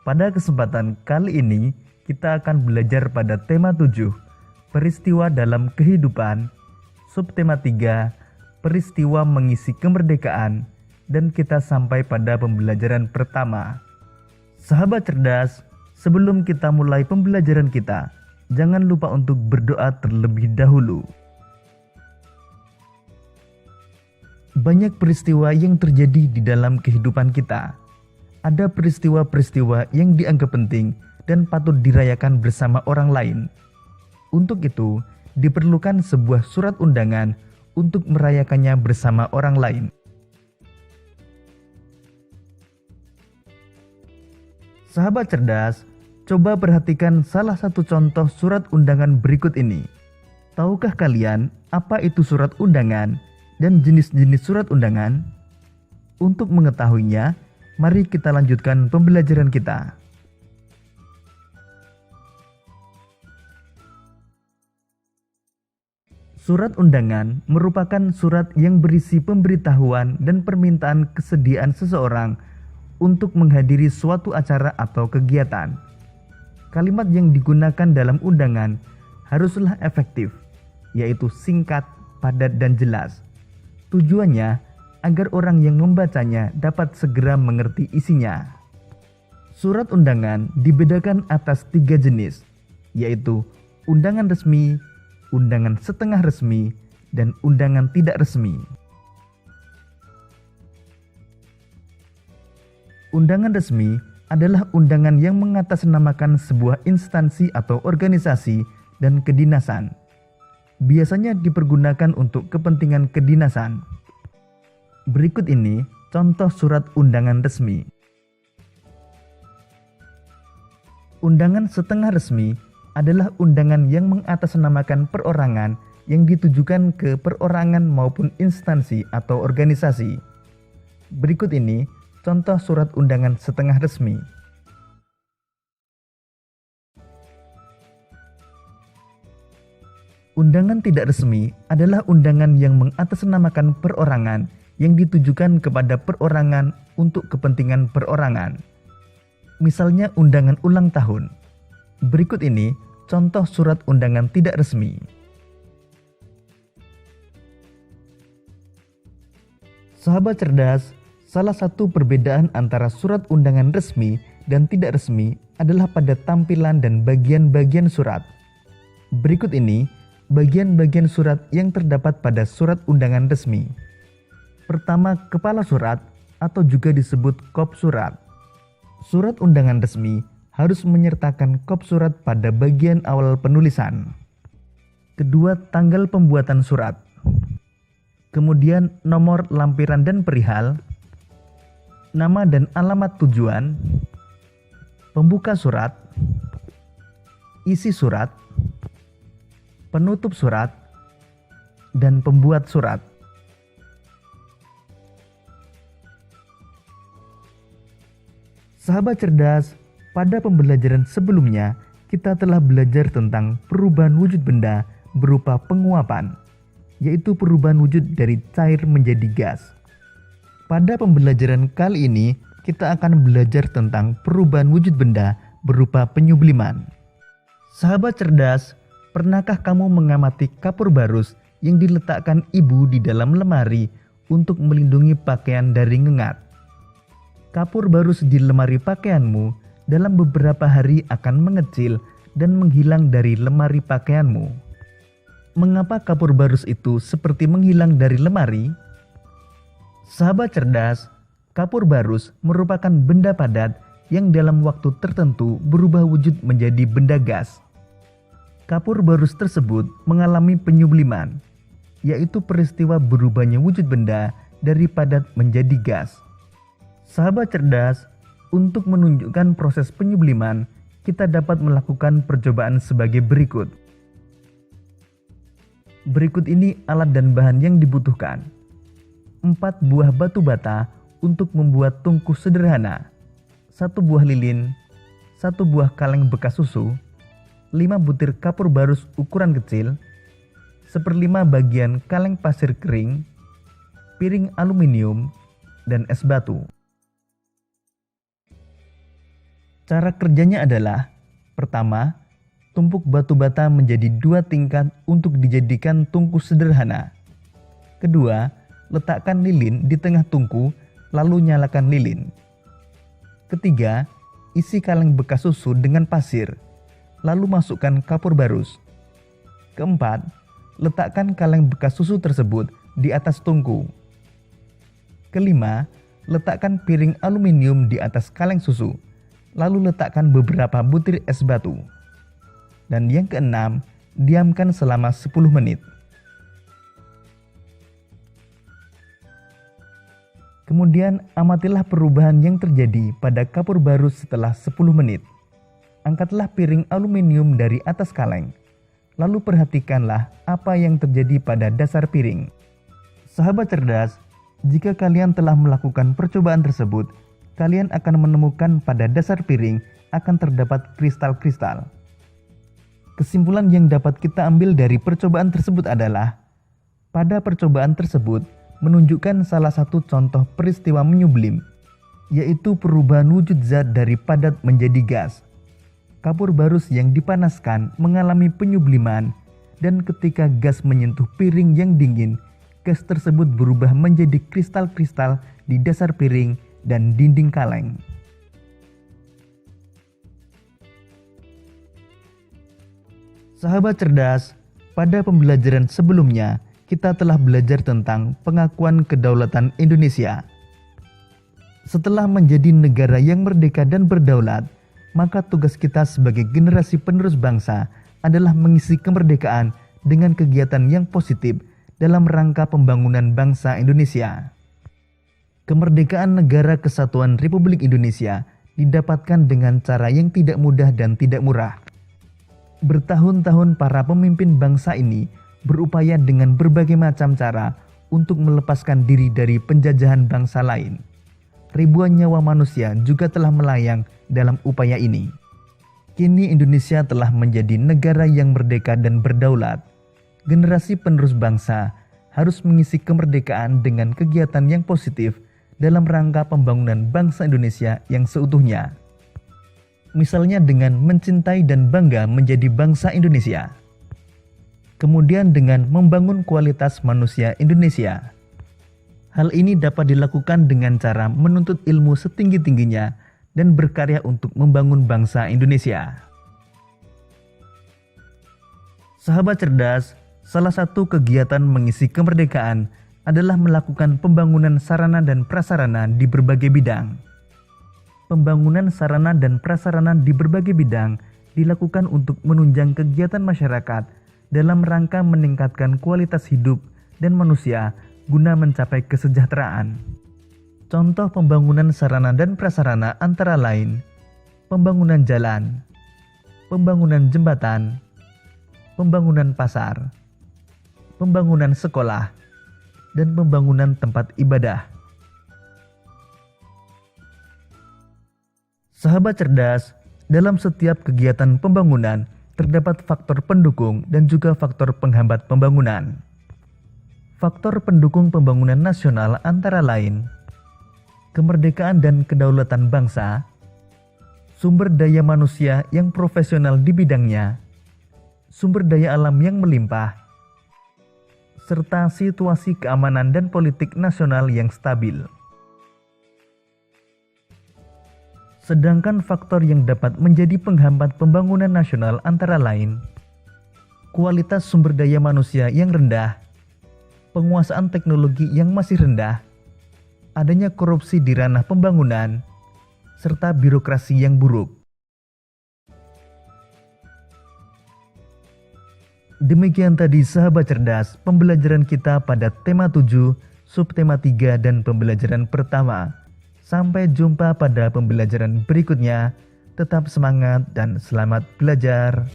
Pada kesempatan kali ini, kita akan belajar pada tema 7, peristiwa dalam kehidupan, subtema 3, peristiwa mengisi kemerdekaan, dan kita sampai pada pembelajaran pertama. Sahabat cerdas, sebelum kita mulai pembelajaran kita, jangan lupa untuk berdoa terlebih dahulu. Banyak peristiwa yang terjadi di dalam kehidupan kita. Ada peristiwa-peristiwa yang dianggap penting dan patut dirayakan bersama orang lain. Untuk itu, diperlukan sebuah surat undangan untuk merayakannya bersama orang lain. Sahabat cerdas, coba perhatikan salah satu contoh surat undangan berikut ini. Tahukah kalian apa itu surat undangan dan jenis-jenis surat undangan? Untuk mengetahuinya, mari kita lanjutkan pembelajaran kita. Surat undangan merupakan surat yang berisi pemberitahuan dan permintaan kesediaan seseorang untuk menghadiri suatu acara atau kegiatan. Kalimat yang digunakan dalam undangan haruslah efektif, yaitu singkat, padat, dan jelas. Tujuannya agar orang yang membacanya dapat segera mengerti isinya. Surat undangan dibedakan atas 3 jenis, yaitu undangan resmi, undangan setengah resmi, dan undangan tidak resmi. Undangan resmi adalah undangan yang mengatasnamakan sebuah instansi atau organisasi dan kedinasan. Biasanya dipergunakan untuk kepentingan kedinasan. Berikut ini contoh surat undangan resmi. Undangan setengah resmi adalah undangan yang mengatasnamakan perorangan yang ditujukan ke perorangan maupun instansi atau organisasi. Berikut ini contoh surat undangan setengah resmi. Undangan tidak resmi adalah undangan yang mengatasnamakan perorangan yang ditujukan kepada perorangan untuk kepentingan perorangan. Misalnya undangan ulang tahun. Berikut ini contoh surat undangan tidak resmi. Sahabat cerdas, salah satu perbedaan antara surat undangan resmi dan tidak resmi adalah pada tampilan dan bagian-bagian surat. Berikut ini bagian-bagian surat yang terdapat pada surat undangan resmi. Pertama, kepala surat atau juga disebut kop surat. Surat undangan resmi harus menyertakan kop surat pada bagian awal penulisan. Kedua, tanggal pembuatan surat. Kemudian nomor lampiran dan perihal, nama dan alamat tujuan, pembuka surat, isi surat, penutup surat, dan pembuat surat. Sahabat cerdas, pada pembelajaran sebelumnya kita telah belajar tentang perubahan wujud benda berupa penguapan, yaitu perubahan wujud dari cair menjadi gas. Pada pembelajaran kali ini, kita akan belajar tentang perubahan wujud benda berupa penyubliman. Sahabat cerdas, pernahkah kamu mengamati kapur barus yang diletakkan ibu di dalam lemari untuk melindungi pakaian dari ngengat? Kapur barus di lemari pakaianmu dalam beberapa hari akan mengecil dan menghilang dari lemari pakaianmu. Mengapa kapur barus itu seperti menghilang dari lemari? Sahabat cerdas, kapur barus merupakan benda padat yang dalam waktu tertentu berubah wujud menjadi benda gas. Kapur barus tersebut mengalami penyubliman, yaitu peristiwa berubahnya wujud benda dari padat menjadi gas. Sahabat cerdas, untuk menunjukkan proses penyubliman, kita dapat melakukan percobaan sebagai berikut. Berikut ini alat dan bahan yang dibutuhkan. 4 buah batu bata untuk membuat tungku sederhana, 1 buah lilin, 1 buah kaleng bekas susu, 5 butir kapur barus ukuran kecil, 1/5 bagian kaleng pasir kering, piring aluminium, dan es batu. Cara kerjanya adalah: pertama, tumpuk batu bata menjadi 2 tingkat untuk dijadikan tungku sederhana. Kedua, letakkan lilin di tengah tungku, lalu nyalakan lilin. Ketiga, isi kaleng bekas susu dengan pasir, lalu masukkan kapur barus. Keempat, letakkan kaleng bekas susu tersebut di atas tungku. Kelima, letakkan piring aluminium di atas kaleng susu, lalu letakkan beberapa butir es batu. Dan yang keenam, diamkan selama 10 menit. Kemudian amatilah perubahan yang terjadi pada kapur barus setelah 10 menit. Angkatlah piring aluminium dari atas kaleng, lalu perhatikanlah apa yang terjadi pada dasar piring. Sahabat cerdas, jika kalian telah melakukan percobaan tersebut, kalian akan menemukan pada dasar piring akan terdapat kristal-kristal. Kesimpulan yang dapat kita ambil dari percobaan tersebut adalah, pada percobaan tersebut menunjukkan salah satu contoh peristiwa menyublim, yaitu perubahan wujud zat dari padat menjadi gas. Kapur barus yang dipanaskan mengalami penyubliman, dan ketika gas menyentuh piring yang dingin, gas tersebut berubah menjadi kristal-kristal di dasar piring dan dinding kaleng. Sahabat cerdas, pada pembelajaran sebelumnya kita telah belajar tentang pengakuan kedaulatan Indonesia. Setelah menjadi negara yang merdeka dan berdaulat, maka tugas kita sebagai generasi penerus bangsa adalah mengisi kemerdekaan dengan kegiatan yang positif dalam rangka pembangunan bangsa Indonesia. Kemerdekaan Negara Kesatuan Republik Indonesia didapatkan dengan cara yang tidak mudah dan tidak murah. Bertahun-tahun para pemimpin bangsa ini berupaya dengan berbagai macam cara untuk melepaskan diri dari penjajahan bangsa lain. Ribuan nyawa manusia juga telah melayang dalam upaya ini. Kini Indonesia telah menjadi negara yang merdeka dan berdaulat. Generasi penerus bangsa harus mengisi kemerdekaan dengan kegiatan yang positif dalam rangka pembangunan bangsa Indonesia yang seutuhnya. Misalnya dengan mencintai dan bangga menjadi bangsa Indonesia. Kemudian dengan membangun kualitas manusia Indonesia. Hal ini dapat dilakukan dengan cara menuntut ilmu setinggi-tingginya dan berkarya untuk membangun bangsa Indonesia. Sahabat cerdas, salah satu kegiatan mengisi kemerdekaan adalah melakukan pembangunan sarana dan prasarana di berbagai bidang. Pembangunan sarana dan prasarana di berbagai bidang dilakukan untuk menunjang kegiatan masyarakat dalam rangka meningkatkan kualitas hidup dan manusia guna mencapai kesejahteraan. Contoh pembangunan sarana dan prasarana antara lain pembangunan jalan, pembangunan jembatan, pembangunan pasar, pembangunan sekolah, dan pembangunan tempat ibadah. Sahabat cerdas, dalam setiap kegiatan pembangunan terdapat faktor pendukung dan juga faktor penghambat pembangunan. Faktor pendukung pembangunan nasional antara lain kemerdekaan dan kedaulatan bangsa, sumber daya manusia yang profesional di bidangnya, sumber daya alam yang melimpah, serta situasi keamanan dan politik nasional yang stabil. Sedangkan faktor yang dapat menjadi penghambat pembangunan nasional antara lain kualitas sumber daya manusia yang rendah, penguasaan teknologi yang masih rendah, adanya korupsi di ranah pembangunan, serta birokrasi yang buruk. Demikian tadi sahabat cerdas pembelajaran kita pada tema 7, subtema 3 dan pembelajaran pertama. Sampai jumpa pada pembelajaran berikutnya. Tetap semangat dan selamat belajar.